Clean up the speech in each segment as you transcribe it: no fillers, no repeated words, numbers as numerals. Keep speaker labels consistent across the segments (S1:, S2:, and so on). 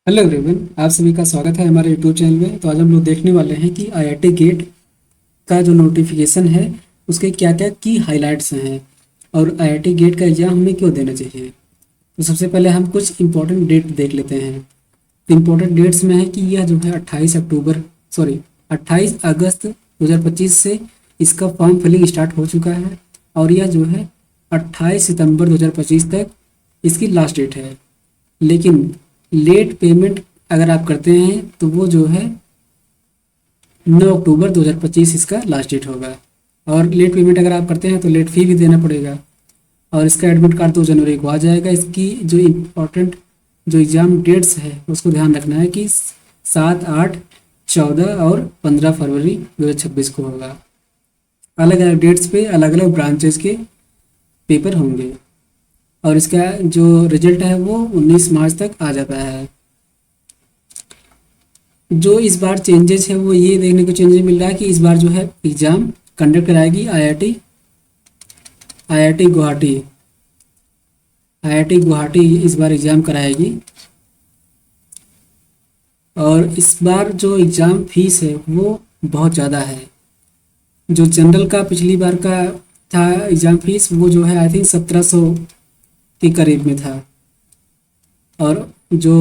S1: Hello everyone, आप सभी का स्वागत है हमारे यूट्यूब चैनल में। तो आज हम लोग देखने वाले हैं कि आईआईटी गेट का जो नोटिफिकेशन है उसके क्या क्या की हाइलाइट्स हैं और आईआईटी गेट का एग्ज़ाम हमें क्यों देना चाहिए। तो सबसे पहले हम कुछ इंपॉर्टेंट डेट देख लेते हैं। तो इम्पोर्टेंट डेट्स में है कि यह जो है 28 अगस्त 2025 से इसका फॉर्म फिलिंग स्टार्ट हो चुका है और यह जो है 28 सितंबर 2025 तक इसकी लास्ट डेट है। लेकिन लेट पेमेंट अगर आप करते हैं तो वो जो है 9 अक्टूबर 2025 इसका लास्ट डेट होगा। और लेट पेमेंट अगर आप करते हैं तो लेट फी भी देना पड़ेगा और इसका एडमिट कार्ड 2 जनवरी को आ जाएगा। इसकी जो इम्पोर्टेंट जो एग्ज़ाम डेट्स है उसको ध्यान रखना है कि 7, 8, 14 और 15 फरवरी 2026 को होगा। अलग अलग डेट्स पे अलग अलग ब्रांचेस के पेपर होंगे और इसका जो रिजल्ट है वो 19 मार्च तक आ जाता है। जो इस बार चेंजेस है वो ये देखने को चेंजेस मिल रहा है कि इस बार जो है एग्ज़ाम कंडक्ट कराएगी आईआईटी गुवाहाटी। आईआईटी गुवाहाटी इस बार एग्ज़ाम कराएगी और इस बार जो एग्ज़ाम फीस है वो बहुत ज़्यादा है। जो जनरल का पिछली बार का था एग्ज़ाम फीस वो जो है आई थिंक 1700 के करीब में था और जो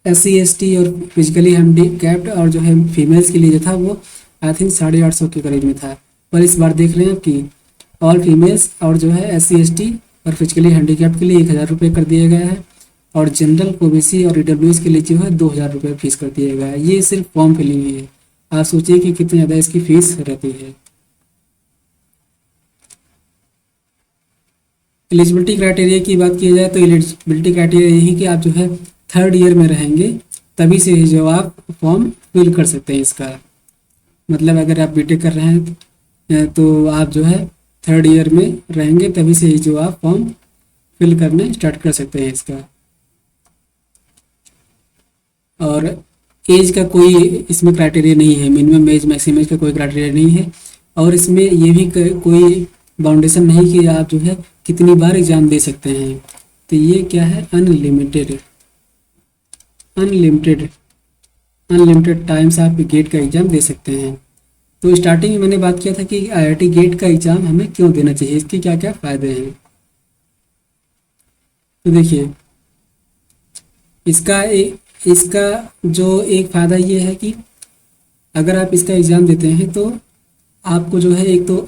S1: SC ST और फिजिकली हैंडीकैप्ड और जो है फीमेल्स के लिए जो था वो आई थिंक 850 के करीब में था। पर इस बार देख रहे हैं कि ऑल फीमेल्स और जो है SC ST और फिजिकली हैंडीकैप्ड के लिए 1000 रुपये कर दिया गया है और जनरल OBC और EWS के लिए जो है 2000 रुपये फीस कर दिया गया है। ये सिर्फ फॉर्म फिलिंग ही है। आप सोचिए कि कितनी ज़्यादा इसकी फ़ीस रहती है। एलिजिबिलिटी क्राइटेरिया की बात की जाए तो एलिजिबिलिटी क्राइटेरिया यही कि आप जो है 3rd ईयर में रहेंगे तभी से ही जो आप फॉर्म फिल कर सकते हैं इसका। मतलब अगर आप बीटेक कर रहे हैं तो आप जो है 3rd ईयर में रहेंगे तभी से ही जो आप फॉर्म फिल करने स्टार्ट कर सकते हैं इसका। और एज का कोई इसमें क्राइटेरिया नहीं है, मिनिमम एज मैक्सिमम एज का कोई क्राइटेरिया नहीं है और इसमें ये भी कोई बाउंडेशन नहीं कि आप जो है कितनी बार एग्ज़ाम दे सकते हैं। तो ये क्या है, अनलिमिटेड अनलिमिटेड अनलिमिटेड टाइम्स आप गेट का एग्ज़ाम दे सकते हैं। तो स्टार्टिंग में मैंने बात किया था कि आईआईटी गेट का एग्ज़ाम हमें क्यों देना चाहिए, इसके क्या क्या फ़ायदे हैं। तो देखिए इसका जो एक फ़ायदा ये है कि अगर आप इसका एग्ज़ाम देते हैं तो आपको जो है एक तो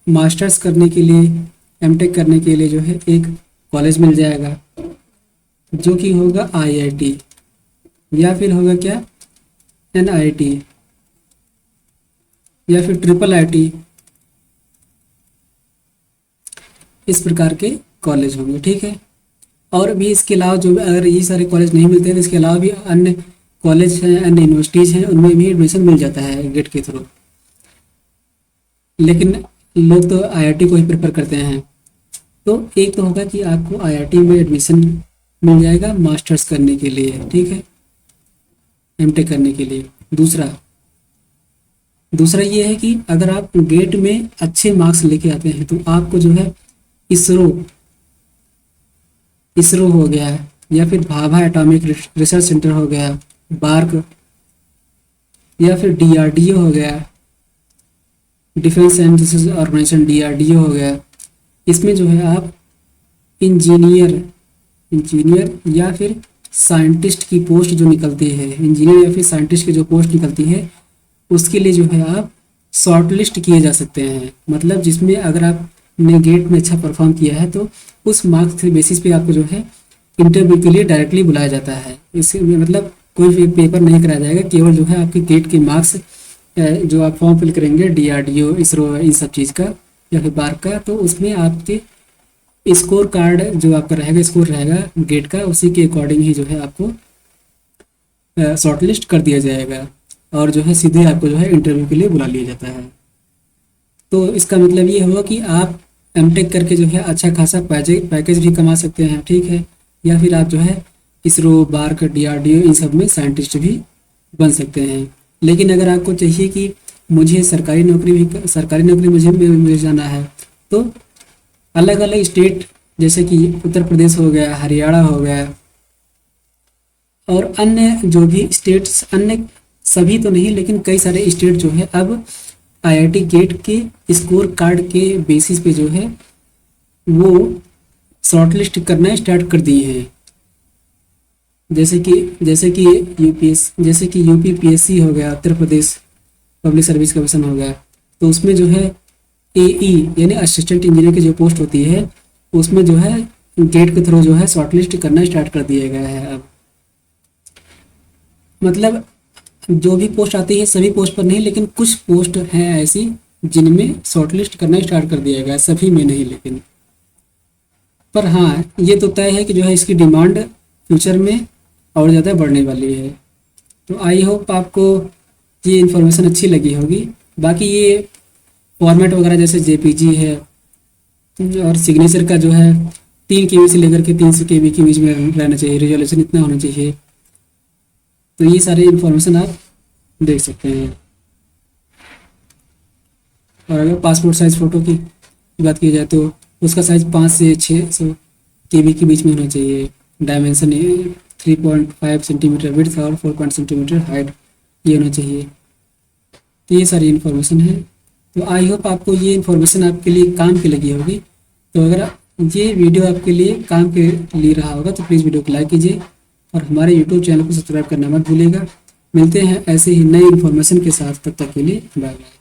S1: मास्टर्स करने के लिए एमटेक करने के लिए जो है एक कॉलेज मिल जाएगा जो कि होगा आईआईटी या फिर होगा क्या NIT या फिर IIIT। इस प्रकार के कॉलेज होंगे, ठीक है। और भी इसके अलावा जो अगर ये सारे कॉलेज नहीं मिलते हैं तो इसके अलावा भी अन्य कॉलेज हैं, अन्य यूनिवर्सिटीज़ हैं, उनमें भी एडमिशन मिल जाता है गेट के थ्रू। लेकिन लोग तो आईआईटी को ही प्रेफर करते हैं। तो एक तो होगा कि आपको आईआईटी में एडमिशन मिल जाएगा मास्टर्स करने के लिए, ठीक है, एमटेक करने के लिए। दूसरा ये है कि अगर आप गेट में अच्छे मार्क्स लेके आते हैं तो आपको जो है इसरो इसरो हो गया या फिर भाभा एटॉमिक रिसर्च सेंटर हो गया, बार्क या फिर DRDO हो गया, defence and research organisation DRDO हो गया। इसमें जो है आप इंजीनियर या फिर साइंटिस्ट की पोस्ट जो निकलती है, इंजीनियर या फिर साइंटिस्ट की जो पोस्ट निकलती है उसके लिए जो है आप शॉर्टलिस्ट किए जा सकते हैं। मतलब जिसमें अगर आपने गेट में अच्छा परफॉर्म किया है तो उस मार्क्स के बेसिस पे आपको जो है इंटरव्यू के लिए डायरेक्टली बुलाया जाता है। इससे मतलब कोई पेपर नहीं कराया जाएगा, केवल जो है आपके गेट के मार्क्स जो आप फॉर्म फिल करेंगे DRDO इसरो इन सब चीज़ का या फिर बार्क का, तो उसमें आपके स्कोर कार्ड जो आपका रहेगा, स्कोर रहेगा गेट का, उसी के अकॉर्डिंग ही जो है आपको शॉर्टलिस्ट कर दिया जाएगा और जो है सीधे आपको जो है इंटरव्यू के लिए बुला लिया जाता है। तो इसका मतलब ये हुआ कि आप एमटेक करके जो है अच्छा खासा पैकेज भी कमा सकते हैं, ठीक है, या फिर आप जो है इसरो बार्क DRDO इन सब में साइंटिस्ट भी बन सकते हैं। लेकिन अगर आपको चाहिए कि मुझे सरकारी नौकरी मुझे जाना है तो अलग अलग स्टेट जैसे कि उत्तर प्रदेश हो गया, हरियाणा हो गया और अन्य जो भी स्टेट्स, अन्य सभी तो नहीं लेकिन कई सारे स्टेट जो है अब आईआईटी गेट के स्कोर कार्ड के बेसिस पे जो है वो शॉर्टलिस्ट करना स्टार्ट कर दिए हैं। जैसे कि यूपी पीएससी हो गया, Uttar Pradesh public service commission हो गया, तो उसमें जो है एई यानी असिस्टेंट इंजीनियर की जो पोस्ट होती है उसमें जो है गेट के थ्रू जो है शॉर्टलिस्ट करना स्टार्ट कर दिया गया है। अब मतलब जो भी पोस्ट आती है सभी पोस्ट पर नहीं, लेकिन कुछ पोस्ट हैं ऐसी जिनमें शॉर्टलिस्ट करना स्टार्ट कर दिया गया है, सभी में नहीं लेकिन। पर हाँ, ये तो तय है कि जो है इसकी डिमांड फ्यूचर में और ज़्यादा बढ़ने वाली है। तो आई होप आपको ये इन्फॉर्मेशन अच्छी लगी होगी। बाकी ये फॉर्मेट वगैरह जैसे जेपीजी है और सिग्नेचर का जो है 3 केबी से लेकर के 300 केबी के बीच में रहना चाहिए, रिजोल्यूशन इतना होना चाहिए। तो ये सारे इन्फॉर्मेशन आप देख सकते हैं। और अगर पासपोर्ट साइज़ फ़ोटो की बात की जाए तो उसका साइज़ 5 से 600 केबी के बीच में होना चाहिए। डायमेंशन 3.5 सेंटीमीटर विड्थ और 4 सेंटीमीटर हाइट ये होना चाहिए। तो ये सारी इन्फॉर्मेशन है। तो आई होप आपको ये इन्फॉर्मेशन आपके लिए काम की लगी होगी। तो अगर ये वीडियो आपके लिए काम के लिए रहा होगा तो प्लीज़ वीडियो को लाइक कीजिए और हमारे यूट्यूब चैनल को सब्सक्राइब करना मत भूलिएगा। मिलते हैं ऐसे ही नई इन्फॉर्मेशन के साथ, तब तक के लिए बाय बाय।